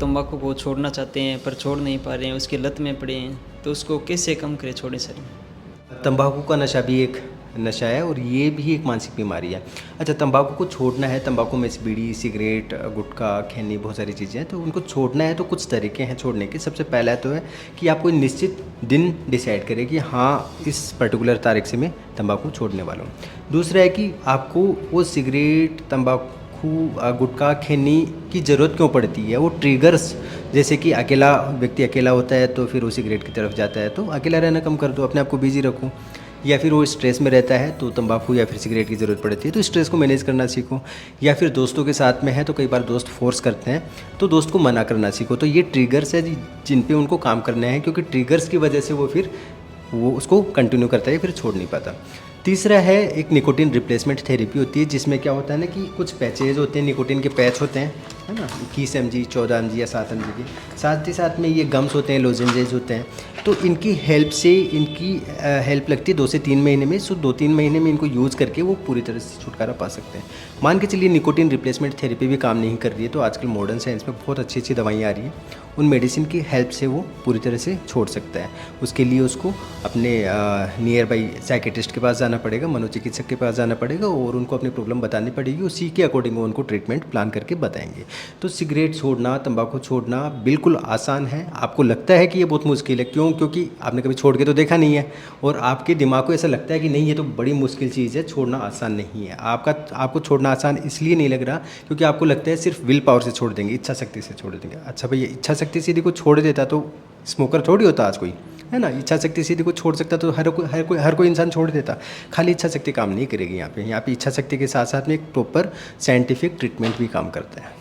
तंबाकू को छोड़ना चाहते हैं पर छोड़ नहीं पा रहे हैं, उसकी लत में पड़े हैं, तो उसको कैसे कम करें, छोड़े सर? तंबाकू का नशा भी एक नशा है और ये भी एक मानसिक बीमारी है। अच्छा, तंबाकू को छोड़ना है, तंबाकू में से बीड़ी, सिगरेट, गुटखा, खैनी, बहुत सारी चीज़ें हैं, तो उनको छोड़ना है तो कुछ तरीके हैं छोड़ने के। सबसे पहला तो है कि आप कोई निश्चित दिन डिसाइड करें कि हाँ, इस पर्टिकुलर तारीख से मैं तंबाकू छोड़ने वाला हूँ। दूसरा है कि आपको वो सिगरेट, तंबाकू, गुटखा, खैनी की ज़रूरत क्यों पड़ती है, वो ट्रिगर्स, जैसे कि अकेला व्यक्ति अकेला होता है तो फिर वो सिगरेट की तरफ जाता है, तो अकेला रहना कम कर दो, अपने आप को बिजी रखो। या फिर वो स्ट्रेस में रहता है तो तंबाकू या फिर सिगरेट की ज़रूरत पड़ती है, तो स्ट्रेस को मैनेज करना सीखो। या फिर दोस्तों के साथ में है तो कई बार दोस्त फोर्स करते हैं, तो दोस्त को मना करना सीखो। तो ये ट्रिगर्स है जिन पे उनको काम करना है, क्योंकि ट्रिगर्स की वजह से वो उसको कंटिन्यू करता है, फिर छोड़ नहीं पाता। तीसरा है एक निकोटिन रिप्लेसमेंट थेरेपी होती है, जिसमें क्या होता है ना कि कुछ पैचेज होते हैं, निकोटिन के पैच होते हैं, है ना, 21 mg, 14 mg या 7 mg के। साथ ही साथ में ये गम्स होते हैं, लोजेंजेज होते हैं, तो इनकी हेल्प से, इनकी हेल्प लगती है 2 से 3 महीने में। सो 2-3 महीने में इनको यूज़ करके वो पूरी तरह से छुटकारा पा सकते हैं। मान के चलिए निकोटिन रिप्लेसमेंट थेरेपी भी काम नहीं कर रही है, तो आजकल मॉडर्न साइंस में बहुत अच्छी अच्छी दवाइयाँ आ रही हैं, उन मेडिसिन की हेल्प से वो पूरी तरह से छोड़ सकता है। उसके लिए उसको अपने नियर बाई साइकेट्रिस्ट के पास जाना पड़ेगा, मनोचिकित्सक के पास जाना पड़ेगा और उनको अपनी प्रॉब्लम बतानी पड़ेगी, उसी के अकॉर्डिंग वो उनको ट्रीटमेंट प्लान करके बताएंगे। तो सिगरेट छोड़ना, तंबाकू छोड़ना बिल्कुल आसान है। आपको लगता है कि ये बहुत मुश्किल है, क्यों? क्योंकि आपने कभी छोड़ के तो देखा नहीं है और आपके दिमाग को ऐसा लगता है कि नहीं, ये तो बड़ी मुश्किल चीज़ है, छोड़ना आसान नहीं है। आपको छोड़ना आसान इसलिए नहीं लग रहा क्योंकि आपको लगता है सिर्फ विल पावर से छोड़ देंगे, इच्छा शक्ति से छोड़ देंगे। अच्छा भैया, इच्छा शक्ति से यदि कोई छोड़ देता तो स्मोकर थोड़ी होता आज कोई, है ना। इच्छा शक्ति से यदि कोई छोड़ सकता तो हर कोई इंसान छोड़ देता। खाली इच्छा शक्ति काम नहीं करेगी यहाँ पे इच्छा शक्ति के साथ साथ में एक प्रॉपर साइंटिफिक ट्रीटमेंट भी काम करता है।